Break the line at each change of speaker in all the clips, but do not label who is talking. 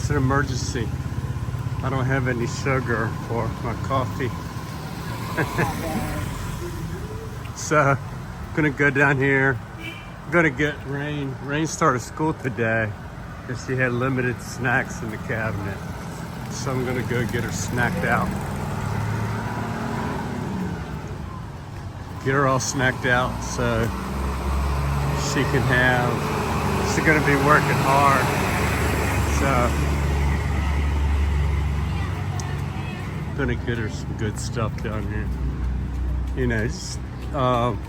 Just an emergency. I don't have any sugar for my coffee. So, gonna go down here. Gonna get Rain. Rain started school today, and she had limited snacks in the cabinet. So I'm gonna go get her snacked out. Get her all snacked out so she can have, she's gonna be working hard. So, gonna get her some good stuff down here. You know, just,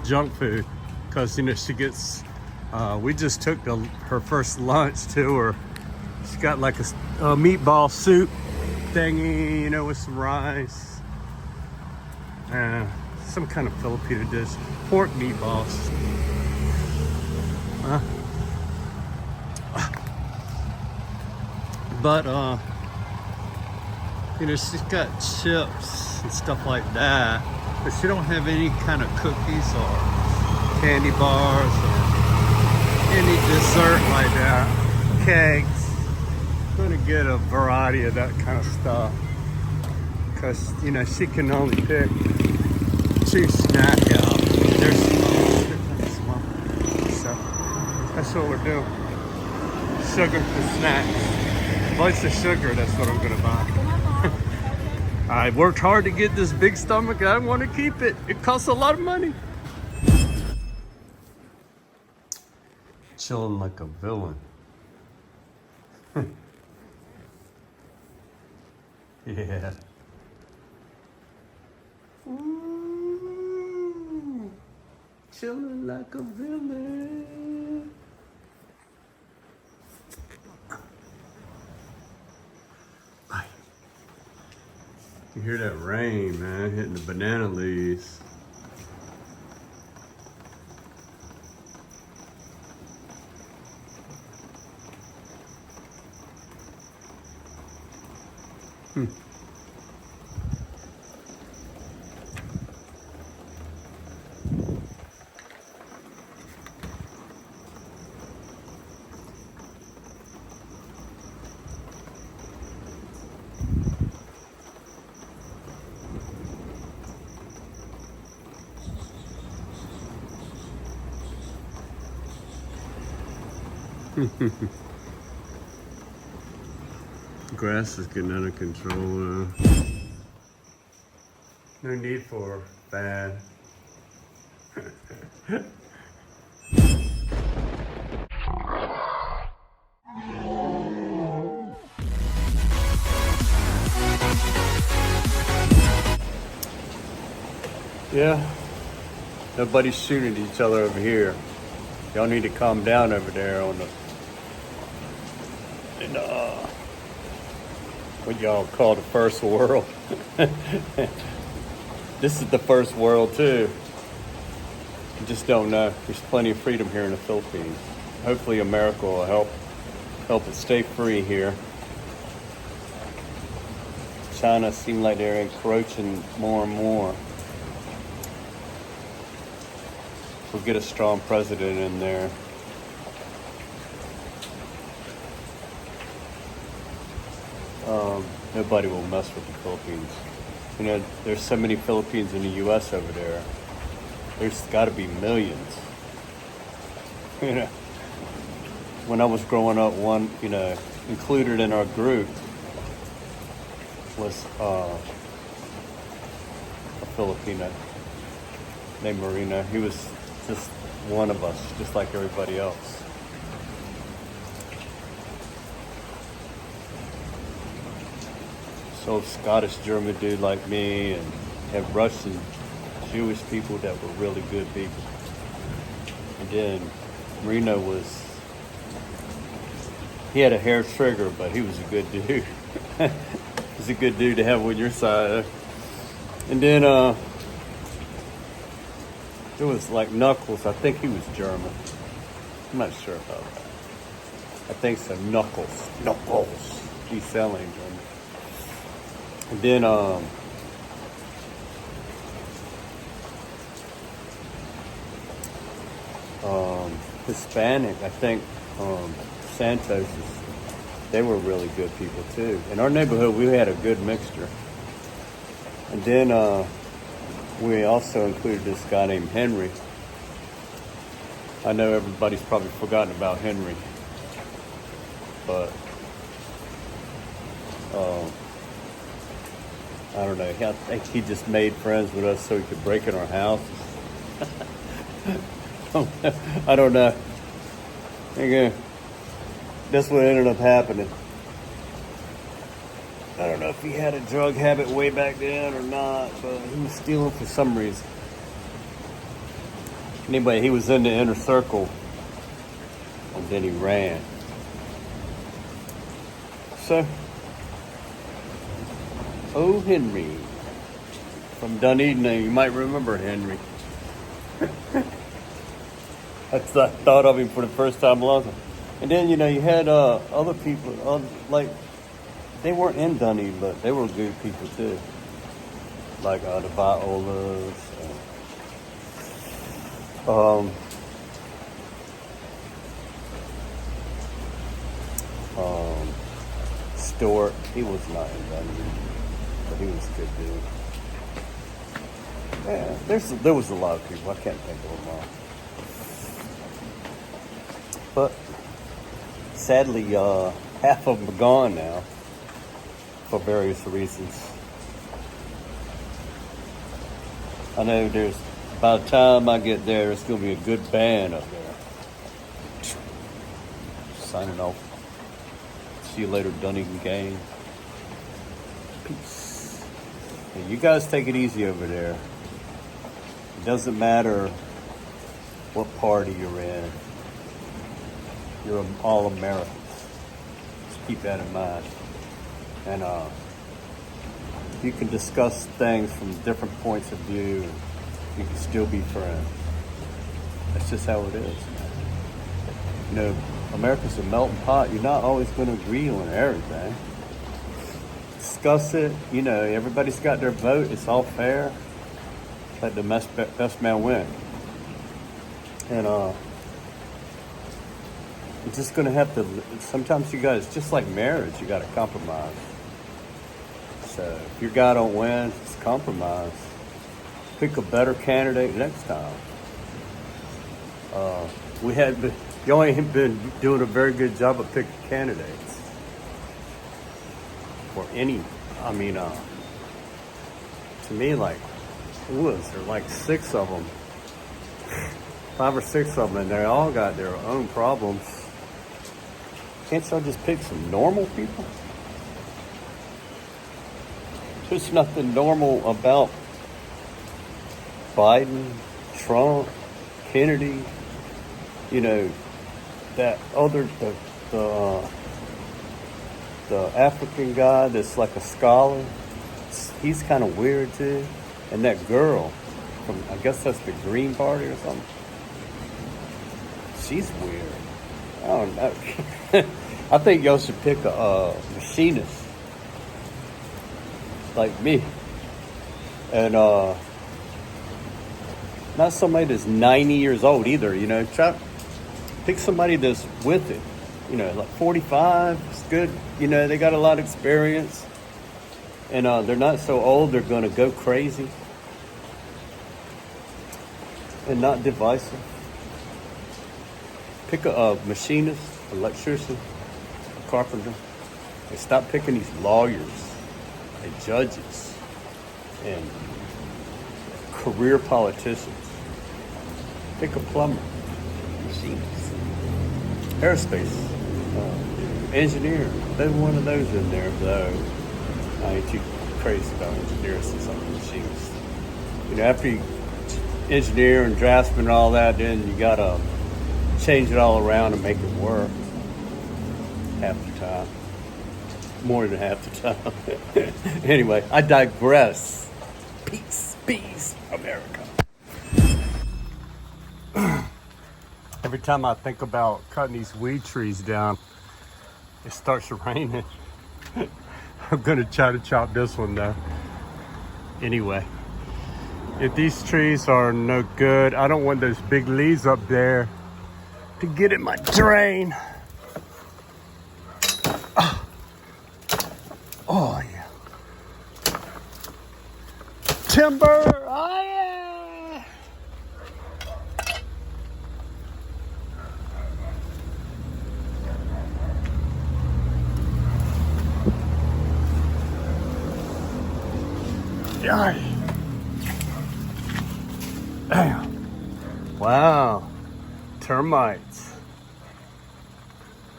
junk food. Cause you know, she gets, we just took her first lunch to her. She got like a meatball soup thingy, you know, with some rice. Some kind of Filipino dish. Pork meatballs. But, you know, she's got chips and stuff like that. But she don't have any kind of cookies or candy bars or any dessert like that. Cakes. I'm gonna get a variety of that kind of stuff. Because, you know, she can only pick 2 snack out. There's small. So that's what we're doing. Sugar for snacks. A bunch of sugar, that's what I'm gonna buy. I worked hard to get this big stomach. I want to keep it. It costs a lot of money. Chilling like a villain. Yeah. Ooh, chilling like a villain. You hear that rain, man, hitting the banana leaves. Grass is getting out of control. No need for a fan. Yeah, nobody's shooting at each other over here. Y'all need to calm down over there on the, what y'all call the first world. This is the first world too. You just don't know. There's plenty of freedom here in the Philippines. Hopefully America will help it stay free here. China seems like they're encroaching more and more. We'll get a strong president in there. Nobody will mess with the Philippines. You know, there's so many Philippines in the U.S. over there. There's got to be millions. You know, when I was growing up, one, you know, included in our group was a Filipino named Marina. He was just one of us, just like everybody else. So Scottish German dude like me, and have Russian Jewish people that were really good people. And then Marino he had a hair trigger, but he was a good dude. He's a good dude to have on your side. And then it was like Knuckles. I think he was German. I'm not sure about that. I think so. Knuckles. He's selling German. And then Hispanic. I think Santos They were really good people too. In our neighborhood, we had a good mixture. And then we also included this guy named Henry. I know everybody's probably forgotten about Henry, but I don't know. I think he just made friends with us so he could break in our house. I don't know. Again, that's what ended up happening. I don't know if he had a drug habit way back then or not, but he was stealing for some reason. Anyway, he was in the inner circle, and then he ran. So, oh, Henry from Dunedin, you might remember Henry. I thought of him for the first time long time. And then, you know, you had other people, like, they weren't in Dunedin, but they were good people too. Like the Violas. Stuart, he was not in Dunedin, but he was a good dude. Yeah, there was a lot of people. I can't think of them all. But sadly, half of them are gone now for various reasons. I know by the time I get there, it's going to be a good band up there. Signing off. See you later, Dunedin gang. Peace. And you guys take it easy over there. It doesn't matter what party you're in. You're all Americans. Just keep that in mind. And you can discuss things from different points of view. And you can still be friends. That's just how it is, man. You know, America's a melting pot. You're not always going to agree on everything. Discuss it. You know, everybody's got their vote. It's all fair. Let the best man win. And you're just going to have to, sometimes you guys, just like marriage, you got to compromise. So if your guy don't win, just compromise. Pick a better candidate next time. You only have been doing a very good job of picking candidates. For any, to me, like, who was there? Like 6 of them. 5 or 6 of them, and they all got their own problems. Can't y'all just pick some normal people? There's nothing normal about Biden, Trump, Kennedy, you know, that other, the African guy that's like a scholar, he's kind of weird too. And that girl from, I guess that's the Green Party or something. She's weird. I don't know. I think y'all should pick a machinist like me. And not somebody that's 90 years old either, you know. Pick somebody that's with it. You know, like 45, it's good. You know, they got a lot of experience. And they're not so old, they're going to go crazy. And not divisive. Pick a machinist, electrician, a carpenter. And stop picking these lawyers and judges and career politicians. Pick a plumber, machinist, aerospace, engineer. There's one of those in there, though. I ain't too crazy about engineers and some machinists. You know, after you engineer and draftsman and all that, then you gotta change it all around and make it work. Half the time. More than half the time. Anyway, I digress. Peace, America. Every time I think about cutting these weed trees down, it starts raining. I'm gonna try to chop this one though. Anyway, if these trees are no good, I don't want those big leaves up there to get in my drain. timber. Oh yeah. Yay. Damn. Wow. Termites.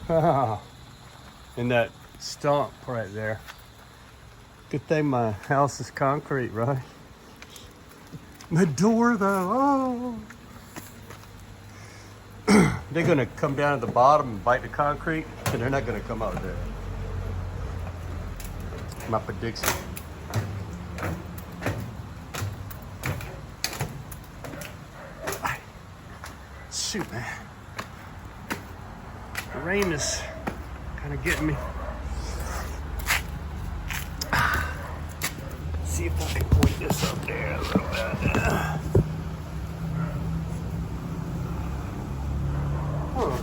And that stump right there. Good thing my house is concrete, right? The door though, oh. They're gonna come down at the bottom and bite the concrete, and they're not gonna come out there. My prediction. Shoot, man. The rain is kind of getting me. Let's see if I can point this up there a little bit. Huh.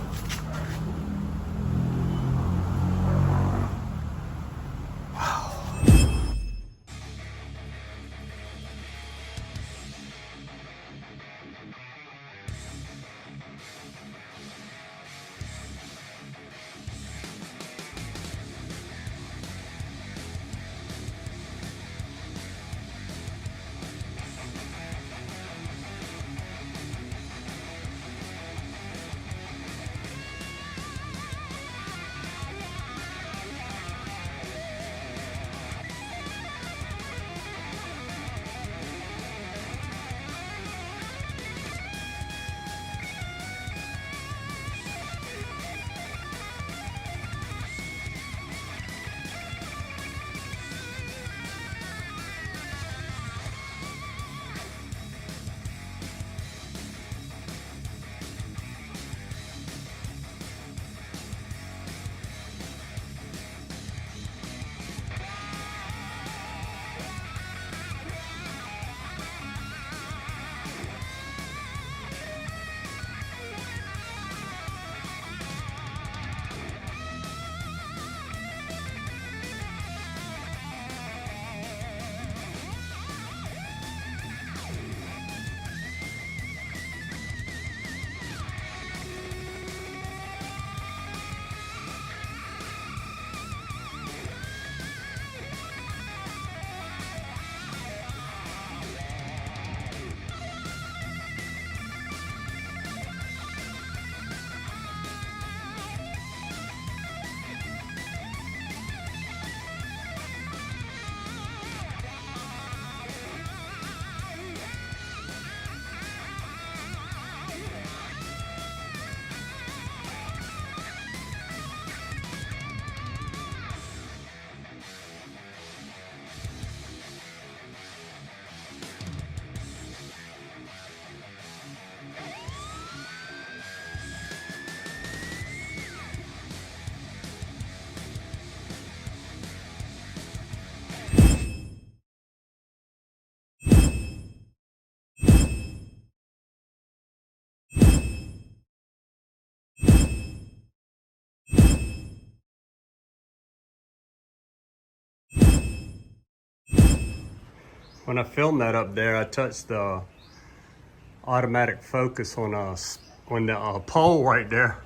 When I filmed that up there, I touched the automatic focus on the pole right there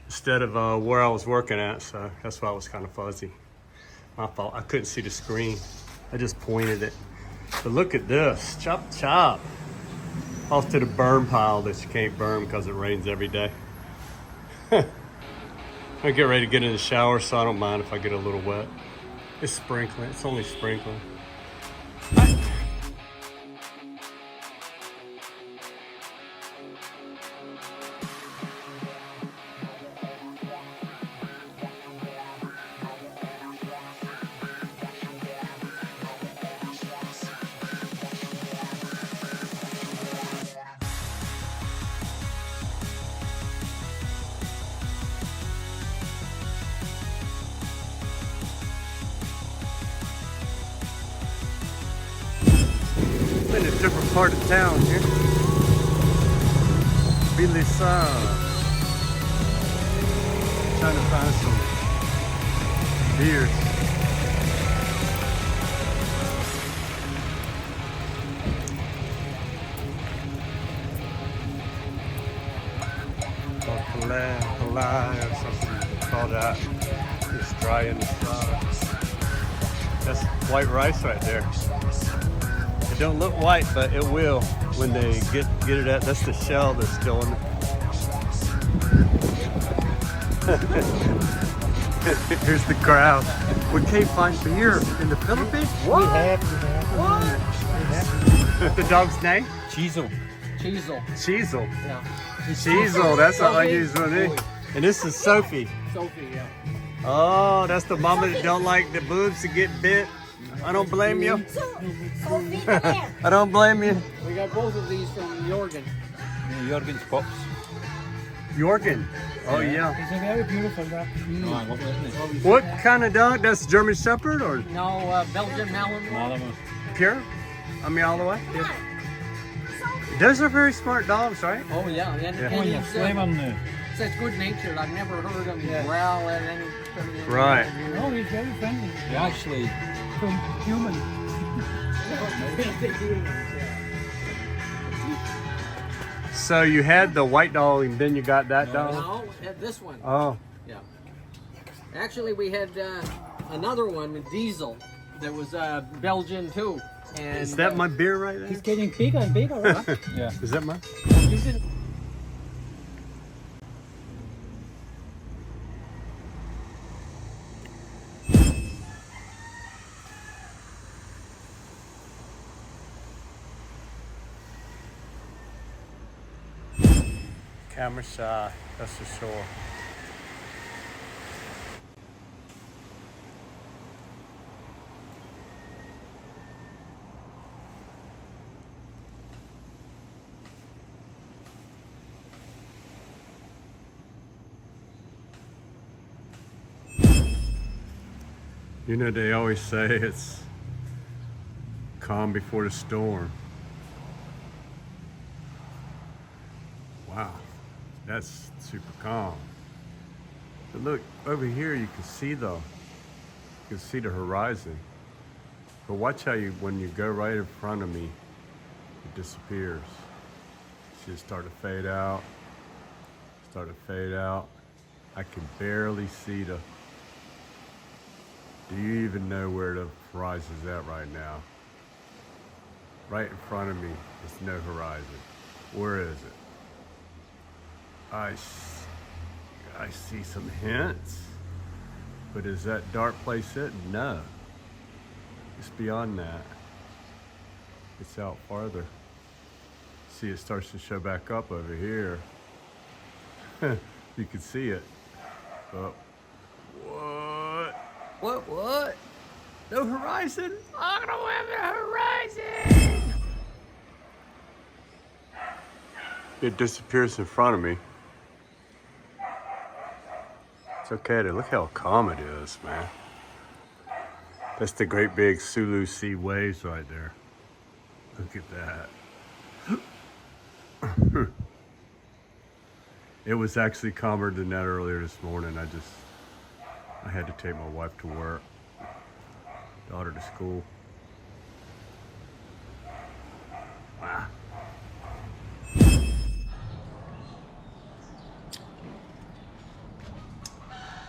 instead of where I was working at, so that's why it was kind of fuzzy. My fault. I couldn't see the screen. I just pointed it. But look at this. Chop chop. Off to the burn pile that you can't burn because it rains every day. I get ready to get in the shower, so I don't mind if I get a little wet. It's sprinkling. It's only sprinkling. In a different part of town here. Philippine. Trying to find some beers. dry or something. Call that. It's dry in the sun. That's white rice right there. It don't look white, but it will when they get it at. That's the shell that's still in it. Here's the crowd. We can't find beer in the Philippines. What?
We have.
What? The dog's name?
Cheezel.
Cheezel.
Yeah.
Cheezel. That's an unusual name. And this is Sophie.
Sophie, yeah.
Oh, that's the mama that don't like the boobs to get bit. I don't blame you. I don't blame you.
We got both of these from Jorgen.
Jorgen's Pops.
Jorgen. Oh yeah.
It's a very beautiful dog.
What kind of dog? That's German Shepherd or
No, Belgian Malinois.
pure? I mean all the way? Yeah. Those are very smart dogs, right?
Oh yeah, and he's such good natured. I've never heard him growl at any.
Right.
No, he's very friendly.
He actually
From human.
So you had the white dog and then you got that dog?
No, this one.
Oh.
Yeah. Actually, we had another one, Diesel, that was Belgian too. And
Is that my beer right there?
He's getting bigger and bigger, right?
yeah.
Is that mine?
You didn't.
Camera shy, that's for sure. You know, they always say it's calm before the storm. Wow, that's super calm. But look, over here you can see the horizon. But watch how when you go right in front of me, it disappears. Should start to fade out, I can barely see the, do you even know where the horizon's at right now? Right in front of me, there's no horizon. Where is it? I see some hints, but is that dark place it? No. It's beyond that. It's out farther. See, it starts to show back up over here. You can see it. Oh, what? No horizon? I don't have a horizon! It disappears in front of me. It's okay to look how calm it is, man. That's the great big Sulu Sea waves right there. Look at that. It was actually calmer than that earlier this morning. I had to take my wife to work, daughter to school. Wow.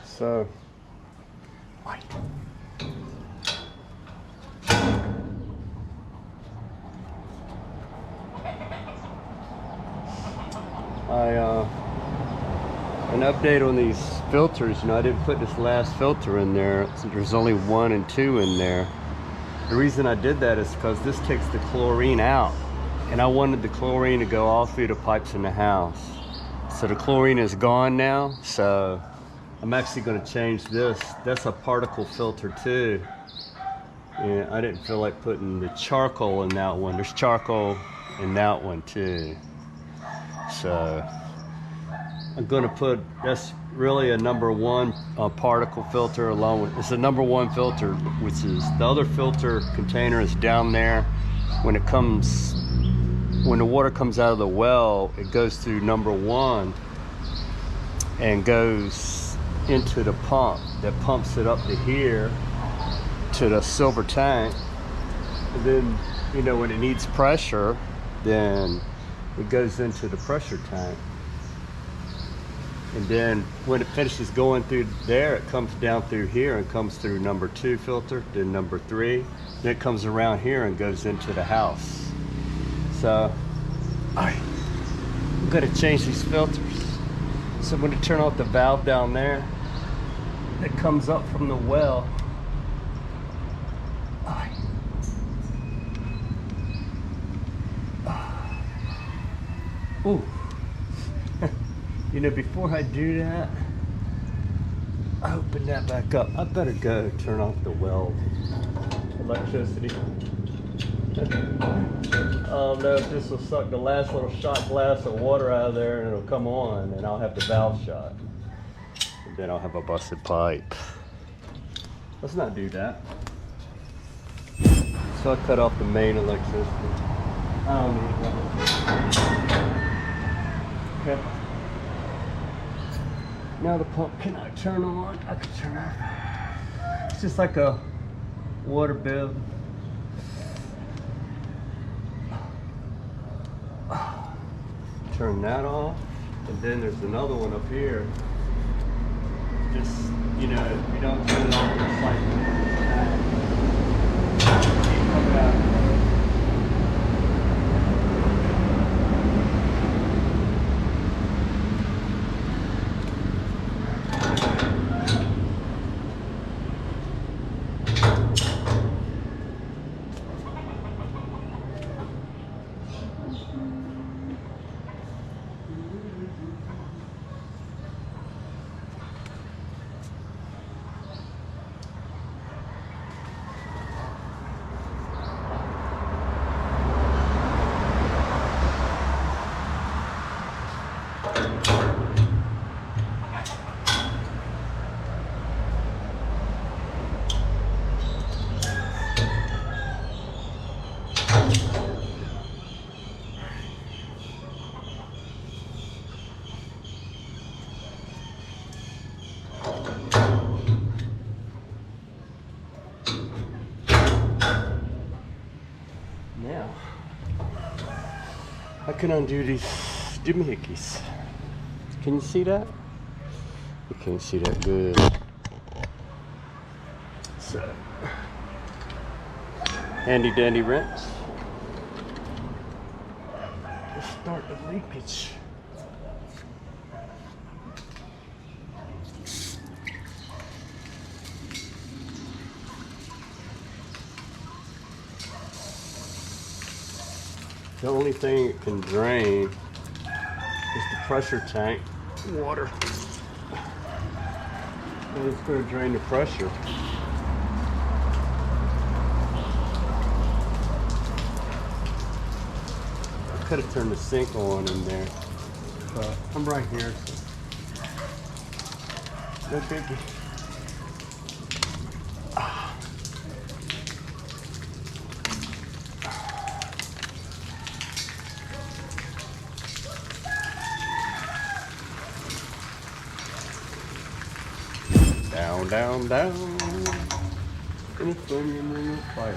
So, white. An update on these filters. You know, I didn't put this last filter in there. There's only 1 and 2 in there. The reason I did that is because this takes the chlorine out, and I wanted the chlorine to go all through the pipes in the house. So the chlorine is gone now, so I'm actually going to change this. That's a particle filter too. And I didn't feel like putting the charcoal in that one. There's charcoal in that one too. So I'm going to put, that's really a number 1 particle filter along with, it's a number 1 filter, which is, the other filter container is down there. When the water comes out of the well, it goes through number 1 and goes into the pump that pumps it up to here to the silver tank. And then, you know, when it needs pressure, then it goes into the pressure tank. And then when it finishes going through there, it comes down through here and comes through number 2 filter, then number 3. Then it comes around here and goes into the house. So I'm gonna change these filters. So I'm gonna turn off the valve down there that comes up from the well. Ooh. You know, before I do that, I open that back up. I better go turn off the well electricity. I don't know if this will suck the last little shot glass of water out of there and it'll come on and I'll have the valve shut. And then I'll have a busted pipe. Let's not do that. So I cut off the main electricity. I don't need that. Okay. Now the pump cannot turn on. I can turn off. It's just like a water bill. Turn that off, and then there's another one up here. Just, you know, if you don't turn it off, it's like that. Now, I can undo these doohickeys. Can you see that? You can't see that good. So, handy dandy wrench. Let's start the leakage. The only thing it can drain is the pressure tank water. And it's going to drain the pressure. I could have turned the sink on in there, but I'm right here, so no biggie. Down, down, down. In the flame in the fire.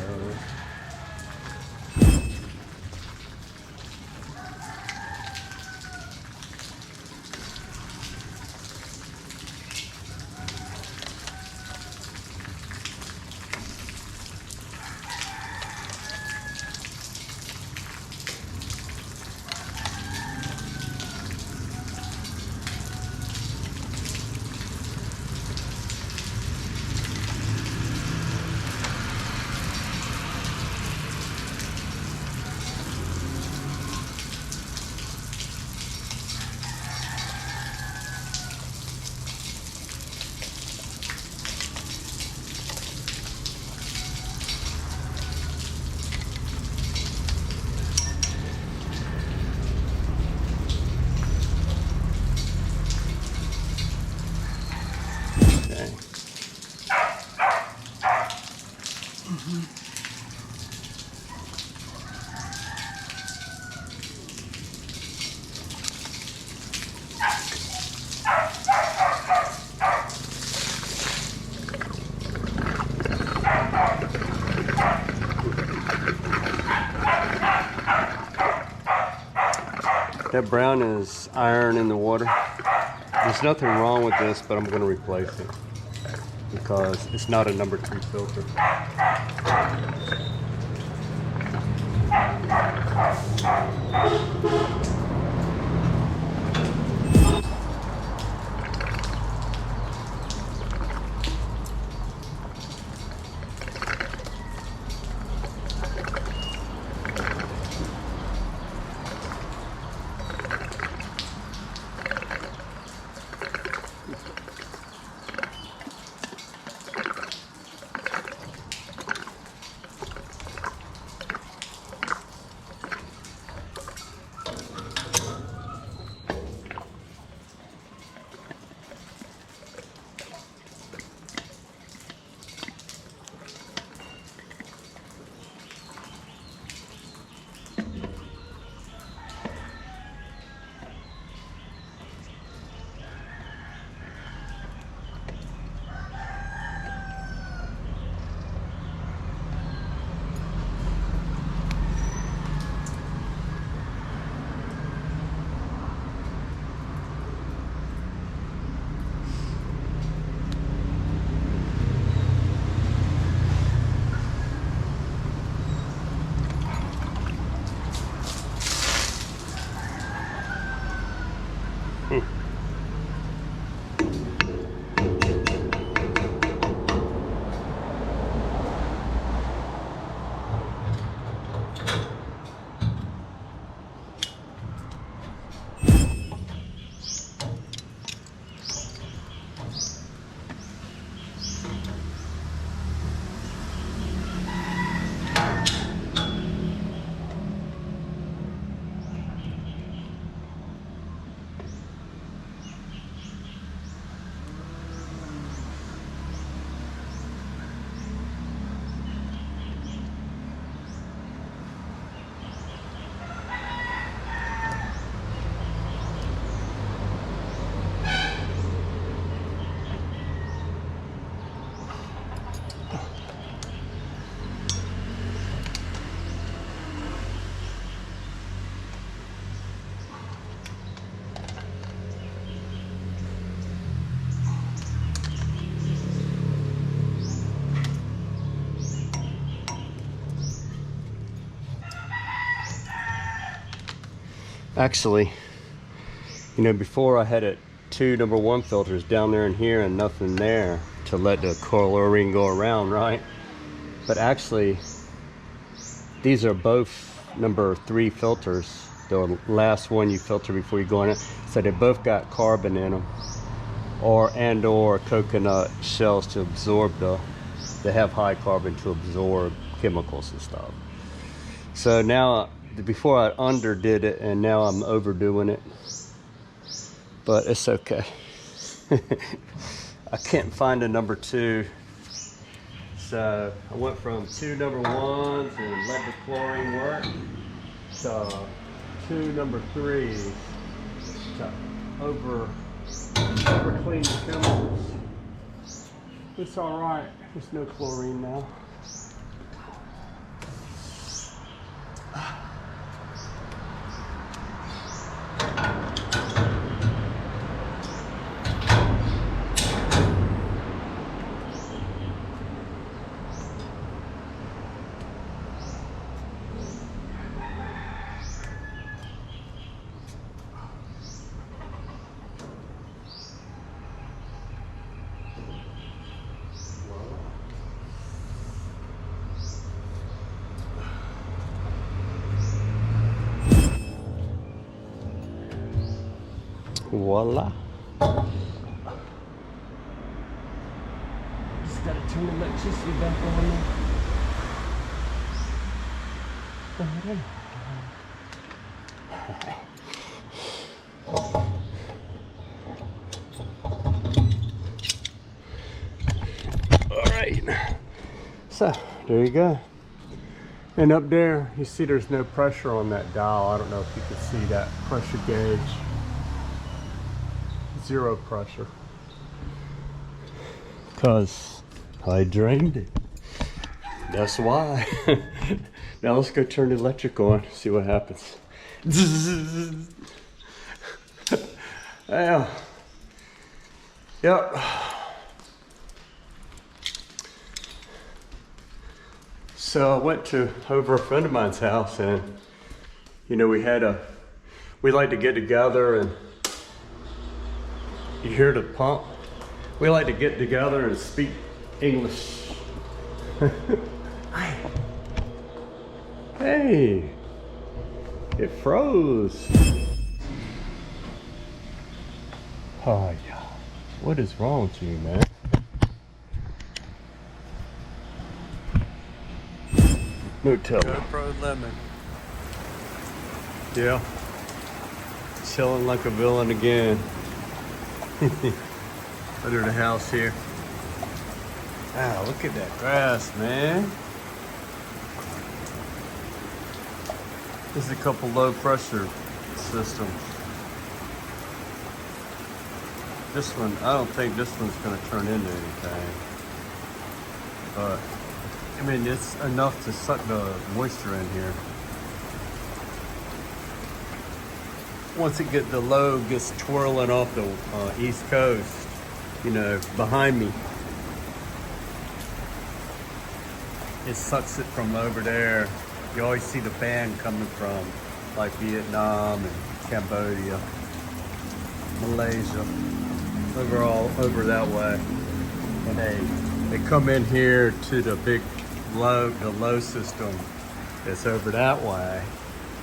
That brown is iron in the water. There's nothing wrong with this, but I'm going to replace it because it's not a number 3 filter. Actually, you know, before I had it 2 number 1 filters down there and here and nothing there to let the chlorine go around, right? But actually, these are both number 3 filters. The last one you filter before you go in it. So they both got carbon in them, or coconut shells to absorb they have high carbon to absorb chemicals and stuff. So now, before I underdid it, and now I'm overdoing it, but it's okay. I can't find a number 2, so I went from 2 number 1s and let the chlorine work to 2 number 3s to over clean the chemicals. It's all right. There's no chlorine now. Voila. Just gotta turn the electricity back on. All right. So there you go. And up there, you see there's no pressure on that dial. I don't know if you can see that pressure gauge. 0 pressure. Because I drained it. That's why. Now let's go turn the electric on, see what happens. Well, Yep. So I went to over a friend of mine's house, and you know, we like to get together, and you hear the pump. We like to get together and speak English. Hey, it froze. Oh yeah, what is wrong with you, man? Nutella. GoPro lemon. Yeah. Chilling like a villain again. Under the house here. Wow, look at that grass, man. There's a couple low pressure systems. This one, I don't think this one's gonna turn into anything. But, I mean, it's enough to suck the moisture in here. Once the load gets twirling off the East Coast, you know, behind me, it sucks it from over there. You always see the band coming from like Vietnam and Cambodia, Malaysia, over that way. And they come in here to the big the low system that's over that way,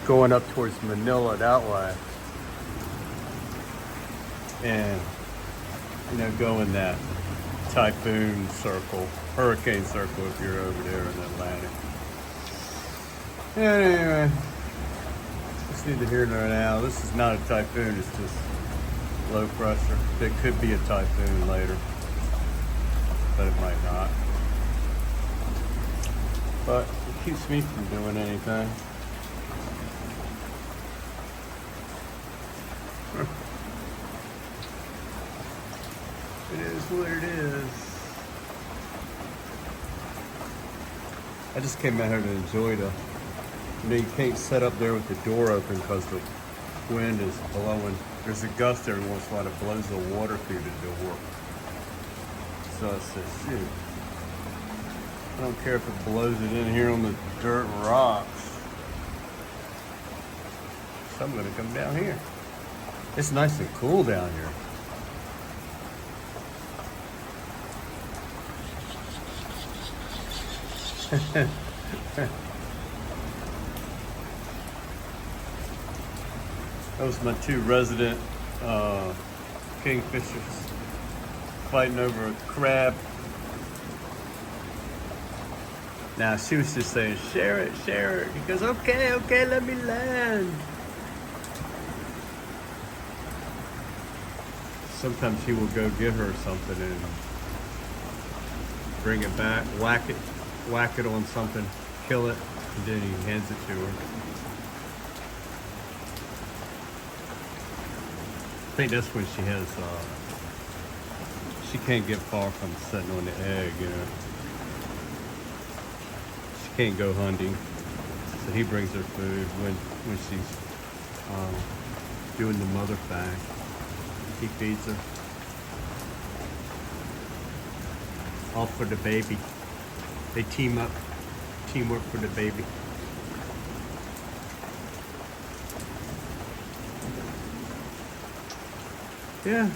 going up towards Manila that way. And, you know, go in that typhoon circle, hurricane circle if you're over there in the Atlantic. Anyway, it's neither here nor now. This is not a typhoon, it's just low pressure. It could be a typhoon later, but it might not. But it keeps me from doing anything. It is what it is. I just came out here to enjoy the, you know, you can't sit up there with the door open because the wind is blowing. There's a gust every once in a while that blows the water through the door. So it's just, shoot. I don't care if it blows it in here on the dirt and rocks. So I'm gonna come down here. It's nice and cool down here. Those are my two resident kingfishers fighting over a crab. Now she was just saying, share it, share it. He goes, okay, okay, let me land. Sometimes he will go get her something and bring it back, whack it on something, kill it, and then he hands it to her. I think that's when she has, she can't get far from sitting on the egg, you know. She can't go hunting, so he brings her food when she's doing the mother thing. He feeds her. All for the baby. They team up, teamwork for the baby. Yeah.